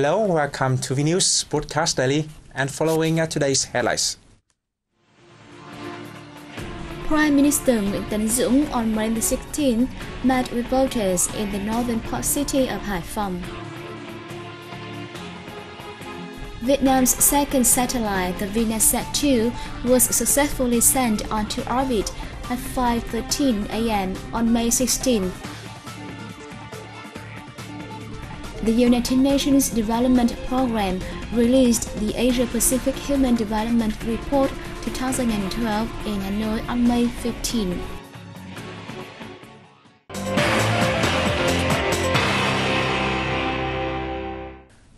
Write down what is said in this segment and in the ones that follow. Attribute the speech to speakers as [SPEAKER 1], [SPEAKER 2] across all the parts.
[SPEAKER 1] Hello, welcome to VNews Broadcast Daily and following today's headlines.
[SPEAKER 2] Prime Minister Nguyễn Tấn Dũng on Monday the 16th met with voters in the northern port city of Hải Phòng. Vietnam's second satellite, the Vinasat-2, was successfully sent onto orbit at 5:13 a.m. on May 16th. The United Nations Development Programme released the Asia-Pacific Human Development Report 2012 in Hanoi on May 15.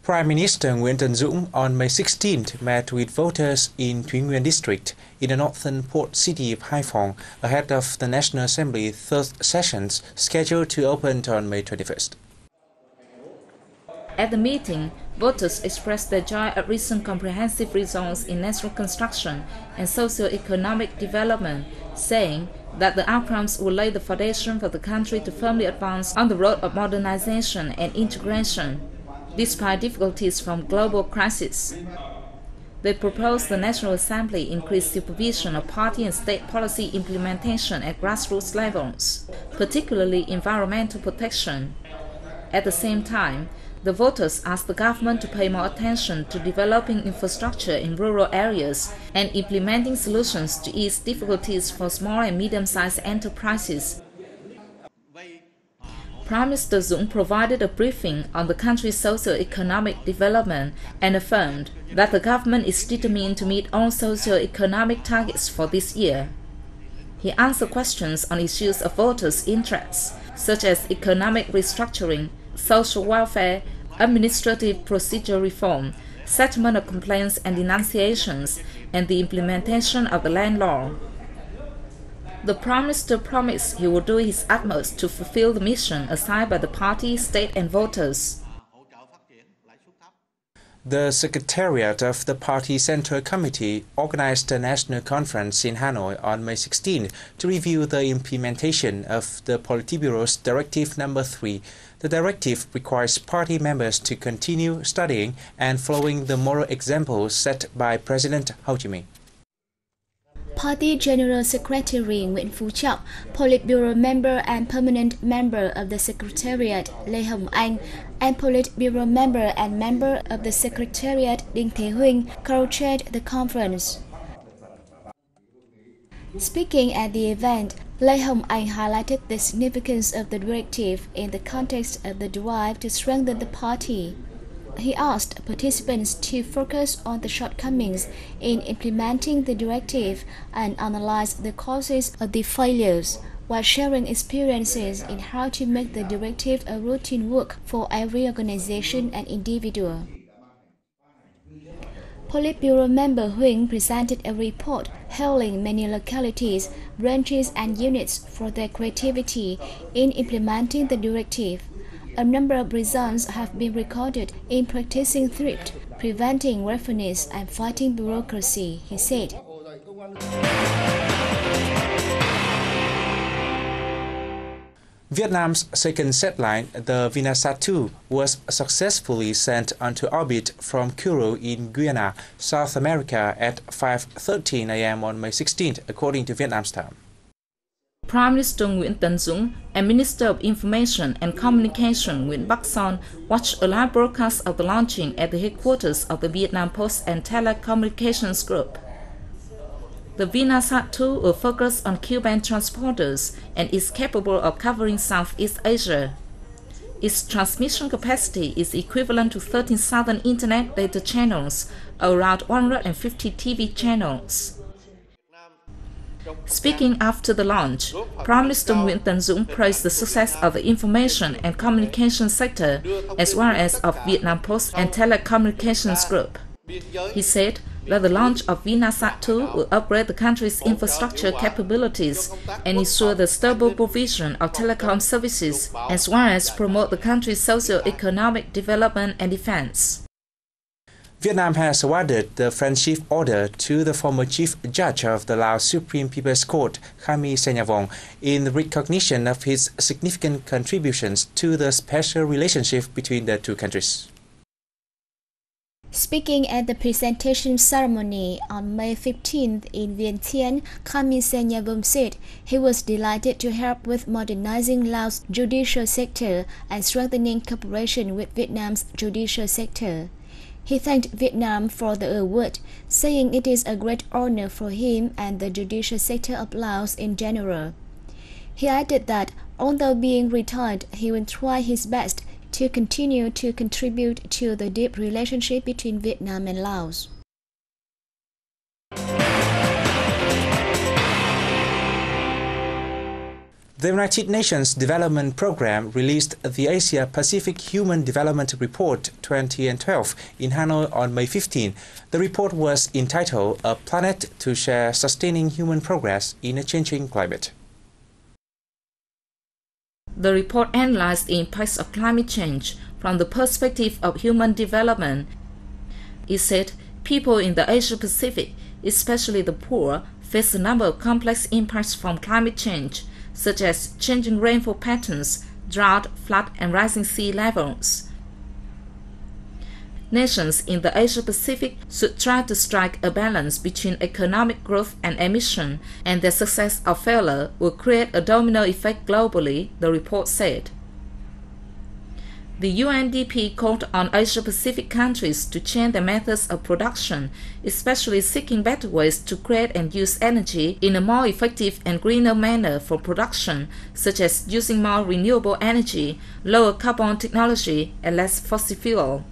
[SPEAKER 1] Prime Minister Nguyễn Tấn Dũng on May 16th met with voters in Truyền district in the northern port city of Hải Phòng ahead of the National Assembly third sessions scheduled to open on May 21st.
[SPEAKER 3] At the meeting, voters expressed their joy at recent comprehensive results in national construction and socio-economic development, saying that the outcomes will lay the foundation for the country to firmly advance on the road of modernization and integration, despite difficulties from global crisis. They proposed the National Assembly increase supervision of party and state policy implementation at grassroots levels, particularly environmental protection. At the same time, the voters asked the government to pay more attention to developing infrastructure in rural areas and implementing solutions to ease difficulties for small and medium-sized enterprises. Prime Minister Dũng provided a briefing on the country's socio-economic development and affirmed that the government is determined to meet all socio-economic targets for this year. He answered questions on issues of voters' interests, such as economic restructuring, social welfare, administrative procedure reform, settlement of complaints and denunciations, and the implementation of the land law. The Prime Minister promised he would do his utmost to fulfill the mission assigned by the party, state and voters.
[SPEAKER 1] The Secretariat of the Party Central Committee organized a national conference in Hanoi on May 16 to review the implementation of the Politburo's Directive No. 3. The directive requires party members to continue studying and following the moral examples set by President Ho Chi Minh.
[SPEAKER 2] Party General Secretary Nguyễn Phú Trọng, Politburo member and permanent member of the Secretariat Lê Hồng Anh, and Politburo member and member of the Secretariat Đinh Thế Huynh co-chaired the conference. Speaking at the event, Lê Hồng Anh highlighted the significance of the directive in the context of the drive to strengthen the party. He asked participants to focus on the shortcomings in implementing the directive and analyze the causes of the failures, while sharing experiences in how to make the directive a routine work for every organization and individual. Politburo member Huynh presented a report hailing many localities, branches and units for their creativity in implementing the directive. A number of results have been recorded in practicing thrift, preventing roughness and fighting bureaucracy, he said.
[SPEAKER 1] Vietnam's second satellite, the Vinasat-2, was successfully sent onto orbit from Kourou in Guyana, South America at 5:13 a.m. on May 16th, according to Vietnam's time.
[SPEAKER 3] Prime Minister Nguyễn Tấn Dũng and Minister of Information and Communication Nguyễn Bắc Son watched a live broadcast of the launching at the headquarters of the Vietnam Post and Telecommunications Group. The Vinasat-2 will focus on Q-band transporters and is capable of covering Southeast Asia. Its transmission capacity is equivalent to 13,000 internet data channels, or around 150 TV channels. Speaking after the launch, Prime Minister Nguyễn Tấn Dũng praised the success of the information and communication sector as well as of Vietnam Post and Telecommunications Group. He said that the launch of Vinasat-2 will upgrade the country's infrastructure capabilities and ensure the stable provision of telecom services as well as promote the country's socio-economic development and defense.
[SPEAKER 1] Vietnam has awarded the Friendship Order to the former Chief Judge of the Laos Supreme People's Court, Khami Senyavong, in recognition of his significant contributions to the special relationship between the two countries.
[SPEAKER 2] Speaking at the presentation ceremony on May 15th in Vientiane, Khamin Senyavum said he was delighted to help with modernizing Laos' judicial sector and strengthening cooperation with Vietnam's judicial sector. He thanked Vietnam for the award, saying it is a great honor for him and the judicial sector of Laos in general. He added that, although being retired, he will try his best to continue to contribute to the deep relationship between Vietnam and Laos.
[SPEAKER 1] The United Nations Development Programme released the Asia-Pacific Human Development Report 2012 in Hanoi on May 15. The report was entitled A Planet to Share Sustaining Human Progress in a Changing Climate.
[SPEAKER 3] The report analyzed the impacts of climate change from the perspective of human development. It said people in the Asia-Pacific, especially the poor, face a number of complex impacts from climate change, such as changing rainfall patterns, drought, flood, and rising sea levels. Nations in the Asia-Pacific should try to strike a balance between economic growth and emission, and their success or failure will create a domino effect globally, the report said. The UNDP called on Asia-Pacific countries to change their methods of production, especially seeking better ways to create and use energy in a more effective and greener manner for production, such as using more renewable energy, lower carbon technology, and less fossil fuel.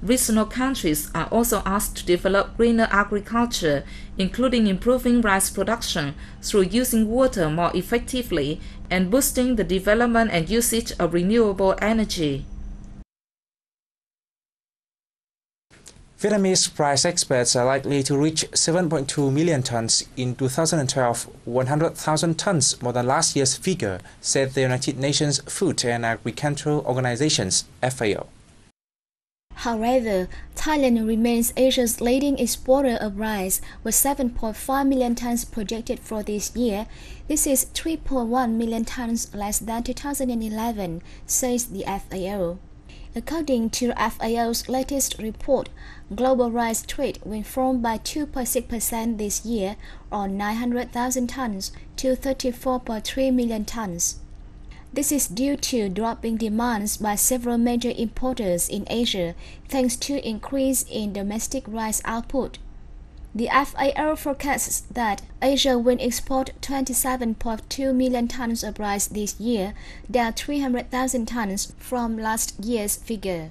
[SPEAKER 3] Regional countries are also asked to develop greener agriculture, including improving rice production through using water more effectively and boosting the development and usage of renewable energy.
[SPEAKER 1] Vietnamese rice exports are likely to reach 7.2 million tons in 2012, 100,000 tons more than last year's figure, said the United Nations Food and Agricultural Organizations, FAO.
[SPEAKER 2] However, Thailand remains Asia's leading exporter of rice, with 7.5 million tons projected for this year. This is 3.1 million tons less than 2011, says the FAO. According to FAO's latest report, global rice trade went from by 2.6% this year, or 900,000 tons, to 34.3 million tons. This is due to dropping demands by several major importers in Asia, thanks to increase in domestic rice output. The FAO forecasts that Asia will export 27.2 million tons of rice this year, down 300,000 tons from last year's figure.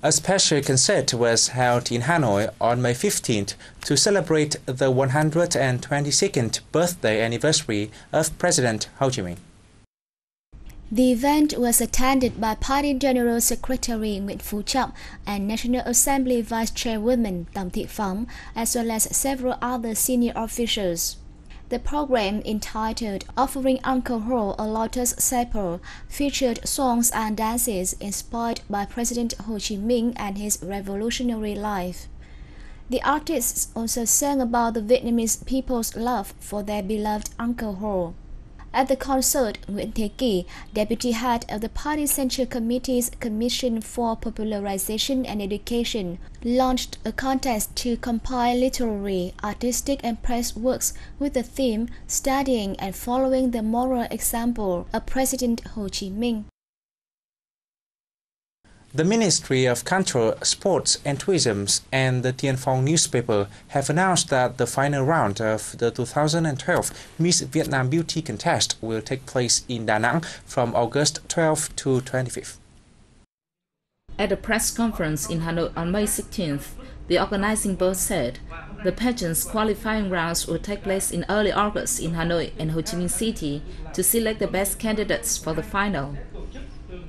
[SPEAKER 1] A special concert was held in Hanoi on May 15th to celebrate the 122nd birthday anniversary of President Ho Chi Minh.
[SPEAKER 2] The event was attended by Party General Secretary Nguyễn Phú Trọng and National Assembly Vice Chairwoman Tòng Thị Phóng, as well as several other senior officials. The program, entitled Offering Uncle Ho a Lotus Sepal, featured songs and dances inspired by President Ho Chi Minh and his revolutionary life. The artists also sang about the Vietnamese people's love for their beloved Uncle Ho. At the concert, Nguyễn Thế Kỳ, deputy head of the Party Central Committee's Commission for Popularization and Education, launched a contest to compile literary, artistic, and press works with the theme Studying and Following the Moral Example of President Ho Chi Minh.
[SPEAKER 1] The Ministry of Culture, Sports and Tourism and the Tiên Phong newspaper have announced that the final round of the 2012 Miss Vietnam Beauty Contest will take place in Da Nang from August 12 to 25.
[SPEAKER 3] At a press conference in Hanoi on May 16th, the organizing board said the pageant's qualifying rounds will take place in early August in Hanoi and Ho Chi Minh City to select the best candidates for the final.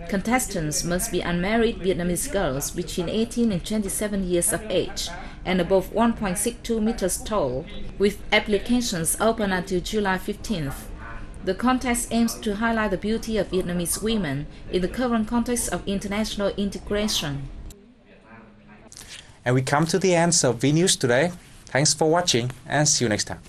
[SPEAKER 3] Contestants must be unmarried Vietnamese girls between 18 and 27 years of age and above 1.62 meters tall, with applications open until July 15th. The contest aims to highlight the beauty of Vietnamese women in the current context of international integration.
[SPEAKER 1] And we come to the end of V News today. Thanks for watching and see you next time.